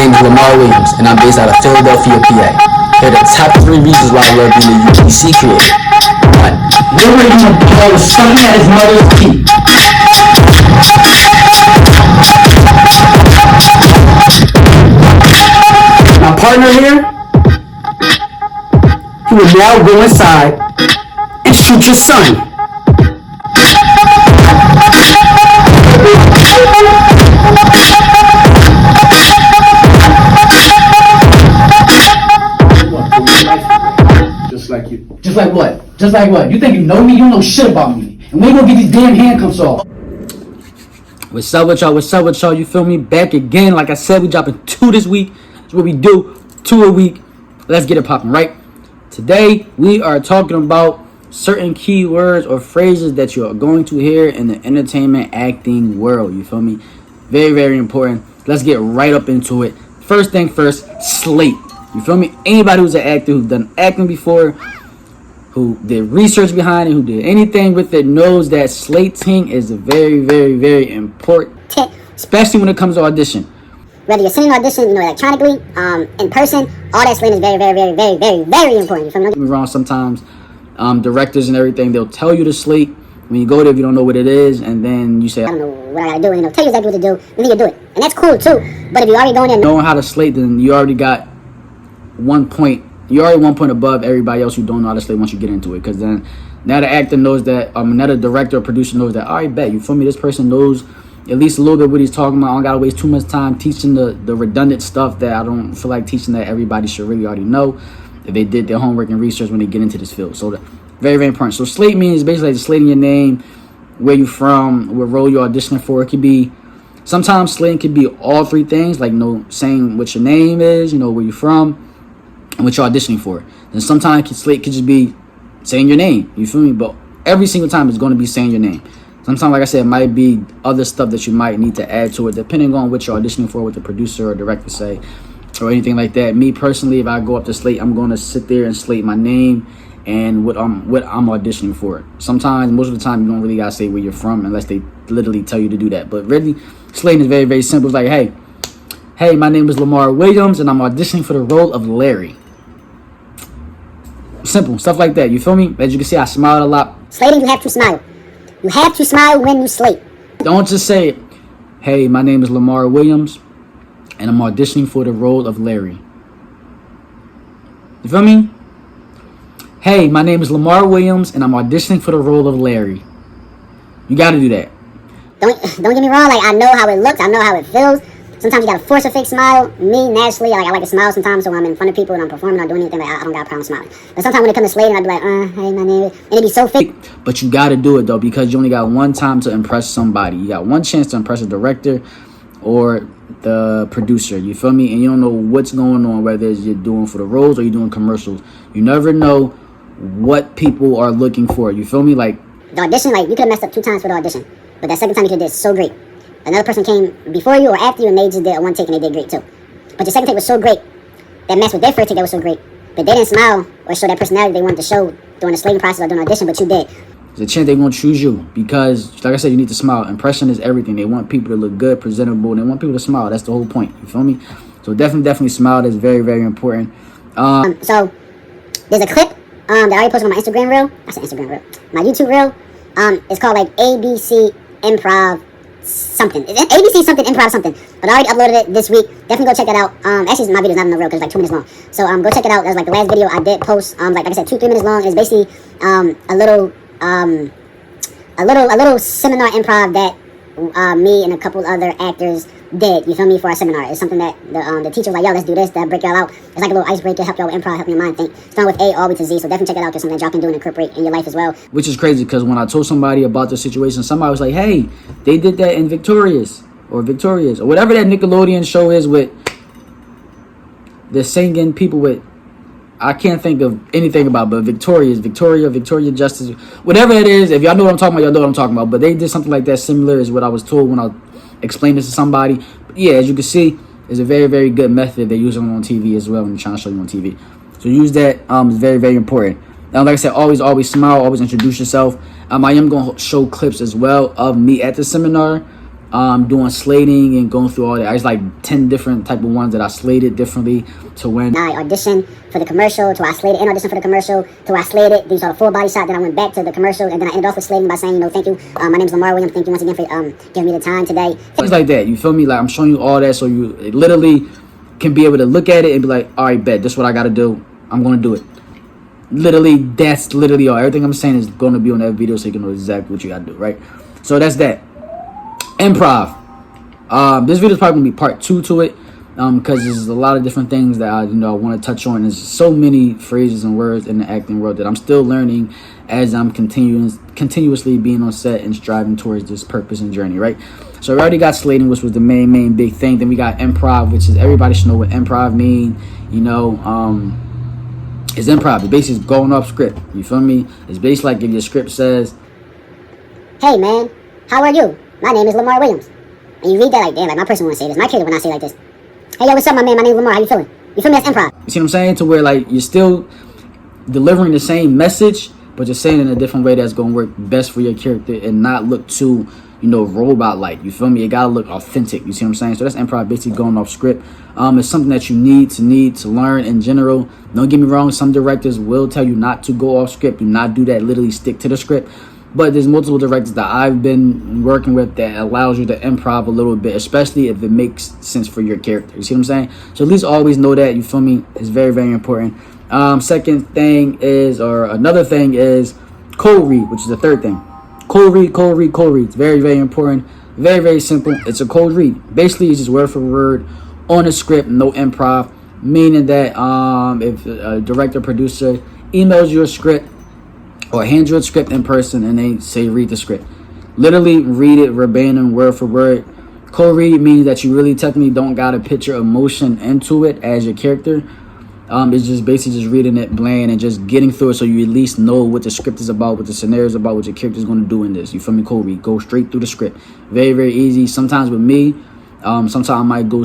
name is Lamar Williams, and I'm based out of Philadelphia, PA. Here are the top 3 reasons why I love being a UPC creator. 1. Liberating a boy sucking at his mother's teeth. My partner here, he will now go inside and shoot your son. Just like you. Just like what? Just like what? You think you know me? You don't know shit about me. And we ain't gonna get these damn handcuffs off. What's up with y'all? What's up with y'all? You feel me? Back again. Like I said, we dropping 2 this week. That's what we do. 2 a week. Let's get it popping, right? Today, we are talking about certain keywords or phrases that you are going to hear in the entertainment acting world. You feel me? Very, very important. Let's get right up into it. First thing first, slate. You feel me? Anybody who's an actor who's done acting before, who did research behind it, who did anything with it, knows that slating is very, very, very important, especially when it comes to audition. Whether you're sitting audition, electronically, in person, all that slating is very, very, very, very, very, very important. You feel me? Don't get me wrong, sometimes directors and everything, they'll tell you to slate when you go there if you don't know what it is, and then you say, I don't know what I gotta do, and tell you exactly what to do, and then you do it. And that's cool too, but if you already going in knowing how to slate, then you already got 1 point. You're already 1 point above everybody else who don't know how to slate once you get into it, because then now the actor knows that, now the director or producer knows that, all right, bet, you feel me, this person knows at least a little bit what he's talking about. I don't gotta waste too much time teaching the redundant stuff that I don't feel like teaching, that everybody should really already know if they did their homework and research when they get into this field. So very, very important. So slate means basically just slating your name, where you from, what role you're auditioning for. It could be, sometimes slating could be all 3 things, like saying what your name is, where you're from, and what you're auditioning for. Then sometimes slate could just be saying your name, you feel me? But every single time it's going to be saying your name. Sometimes, like I said, it might be other stuff that you might need to add to it, depending on what you're auditioning for, what the producer or director say, or anything like that. Me personally, if I go up to slate, I'm going to sit there and slate my name and what I'm auditioning for. Sometimes, most of the time, you don't really gotta say where you're from unless they literally tell you to do that. But really, slating is very, very simple. It's like, hey, my name is Lamar Williams, and I'm auditioning for the role of Larry. Simple stuff like that. You feel me? As you can see, I smiled a lot. slating, you have to smile. You have to smile when you slate. Don't just say, hey, my name is Lamar Williams, and I'm auditioning for the role of Larry. You feel me? Hey, my name is Lamar Williams, and I'm auditioning for the role of Larry. You got to do that. Don't get me wrong. Like, I know how it looks. I know how it feels. Sometimes you got to force a fake smile. Me, naturally, I like to smile sometimes. So when I'm in front of people and I'm performing or doing anything, I don't got a problem smiling. But sometimes when it comes to slating, I'd be like, hey, my name is... And it'd be so fake. But you got to do it, though, because you only got 1 time to impress somebody. You got 1 chance to impress a director or the producer. You feel me? And you don't know what's going on, whether it's you're doing for the roles or you're doing commercials. You never know what people are looking for. You feel me? Like, the audition, like, you could have messed up 2 times for the audition. But that second time you could have did so great. Another person came before you or after you and they just did a 1 take and they did great too. But your second take was so great that matched with their first take that was so great. But they didn't smile or show that personality they wanted to show during the slating process or during the audition, but you did. There's a chance they're going to choose you because, like I said, you need to smile. Impression is everything. They want people to look good, presentable. They want people to smile. That's the whole point. You feel me? So definitely smile. That's very, very important. So there's a clip that I already posted on my Instagram reel. I said Instagram reel. My YouTube reel. It's called like ABC Improv something. ABC something Improv something. But I already uploaded it this week. Definitely go check that out. Actually, my video's not in the reel because it's like 2 minutes long. So go check it out. That's like the last video I did post. Like I said, 2-3 minutes long. It's basically a little seminar improv that me and a couple other actors did, you feel me, for our seminar. It's something that the teacher was like, yo, let's do this, that break y'all out. It's like a little icebreaker, help y'all with improv, help your mind think. Starting with A all the way to Z, so definitely check it out. There's something that y'all can do and incorporate in your life as well. Which is crazy because when I told somebody about the situation, somebody was like, hey, they did that in Victorious or whatever that Nickelodeon show is with the singing people with, I can't think of anything about, but Victoria Justice, whatever it is. If y'all know what I'm talking about, y'all know what I'm talking about. But they did something like that, similar is what I was told when I explained this to somebody. But yeah, as you can see, it's a very, very good method. They're using it on TV as well, and they're trying to show you on TV. So use that. It's very, very important. Now, like I said, always smile, always introduce yourself. I am going to show clips as well of me at the seminar. doing slating and going through all that. It's like 10 different type of ones that I slated differently to when I auditioned for the commercial, to I slated and auditioned for the commercial, to I slated, these are the full body shot, then I went back to the commercial, and then I ended off with slating by saying, you know, thank you. My name is Lamar Williams. Thank you once again for giving me the time today. things like that. You feel me? Like I'm showing you all that, so you literally can be able to look at it and be like, all right, bet, this is what I got to do. I'm going to do it. Literally, that's literally all. Everything I'm saying is going to be on that video, so you can know exactly what you got to do, right? So that's that. Improv. This video is probably gonna be part 2 to it, because there's a lot of different things that I want to touch on. There's so many phrases and words in the acting world that I'm still learning as I'm continuously being on set and striving towards this purpose and journey, right? So we already got slating, which was the main big thing. Then we got improv, which is everybody should know what improv mean. It's improv. It's basically going off script. You feel me? It's basically like if your script says, Hey man, how are you? My name is Lamar Williams. And you read that like, damn, like my person want to say this. My character would not say like this. Hey yo, what's up, my man? My name is Lamar. How you feeling? You feel me? That's improv. you see what I'm saying? To where like you're still delivering the same message, but you're saying it in a different way that's gonna work best for your character and not look too, robot like. You feel me? It gotta look authentic. You see what I'm saying? So that's improv, basically going off script. It's something that you need to learn in general. Don't get me wrong, some directors will tell you not to go off script. Do not do that. Literally stick to the script. But there's multiple directors that I've been working with that allows you to improv a little bit, especially if it makes sense for your character. You see what I'm saying? So at least always know that. You feel me? It's very, very important. Another thing is cold read, which is the third thing. Cold read. It's very, very important. Very, very simple. It's a cold read. Basically, it's just word for word on a script, no improv. Meaning that if a director, producer emails you a script or hands you a script in person and they say read the script, literally read it verbatim, word for word. Cold read means that you really technically don't gotta put your emotion into it as your character. It's just basically just reading it bland and just getting through it, so you at least know what the script is about, what the scenario is about, what your character is going to do in this. You feel me? Cold read. Go straight through the script. Very, very easy. Sometimes with me, sometimes I might go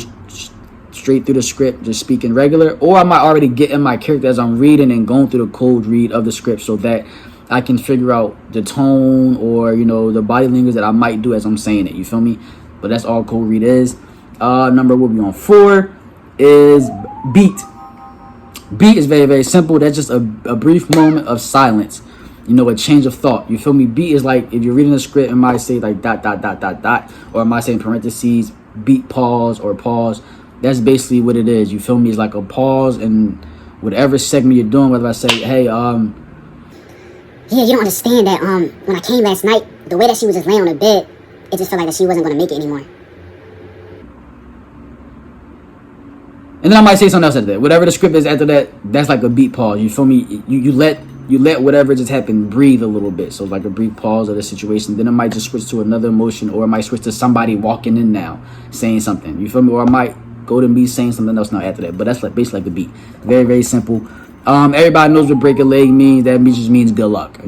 straight through the script, just speaking regular, or I might already get in my character as I'm reading and going through the cold read of the script, so that I can figure out the tone or the body language that I might do as I'm saying it. You feel me? But that's all cold read is. Number we'll be on 4 is beat. Beat is very, very simple. That's just a brief moment of silence. A change of thought. You feel me? Beat is like if you're reading a script and might say like ... or it might say in parentheses beat pause or pause. That's basically what it is. You feel me? It's like a pause in whatever segment you're doing. Whether I say, hey, Yeah, you don't understand that when I came last night, the way that she was just laying on the bed, it just felt like that she wasn't going to make it anymore. and then I might say something else after that. Whatever the script is after that, that's like a beat pause. You feel me? You let whatever just happened breathe a little bit. So it's like a brief pause of the situation. Then it might just switch to another emotion, or it might switch to somebody walking in now saying something. You feel me? Or I might go to me saying something else now after that. But that's like basically like the beat. Very, very simple. Everybody knows what break a leg means. That just means good luck.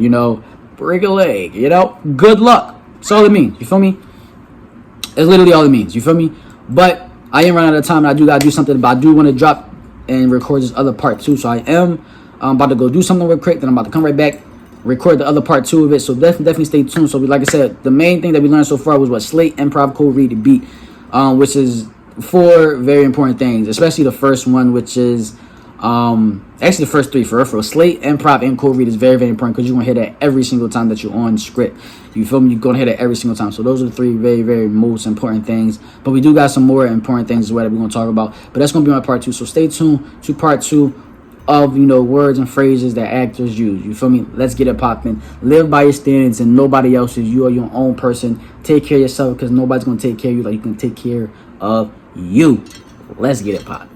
Break a leg. Good luck. That's all it means. You feel me? It's literally all it means. You feel me? But I am running out of time, and I do gotta do something. But I do want to drop and record this other part 2. So I am about to go do something real quick. Then I'm about to come right back, record the other part 2 of it. So definitely stay tuned. So like I said, the main thing that we learned so far was what slate, improv, cold read, and beat, which is 4 very important things. Especially the first one, which is actually the first 3 for slate, improv, and cold read is very, very important, because you're gonna hear that every single time that you're on script. You feel me? You're gonna hear that every single time. So those are the 3 very, very most important things. But we do got some more important things as well that we're gonna talk about. But that's gonna be my part 2. So stay tuned to part 2 of words and phrases that actors use. You feel me? Let's get it popping. Live by your standards and nobody else's. You are your own person. Take care of yourself, because nobody's gonna take care of you like you can take care of you. Let's get it popping.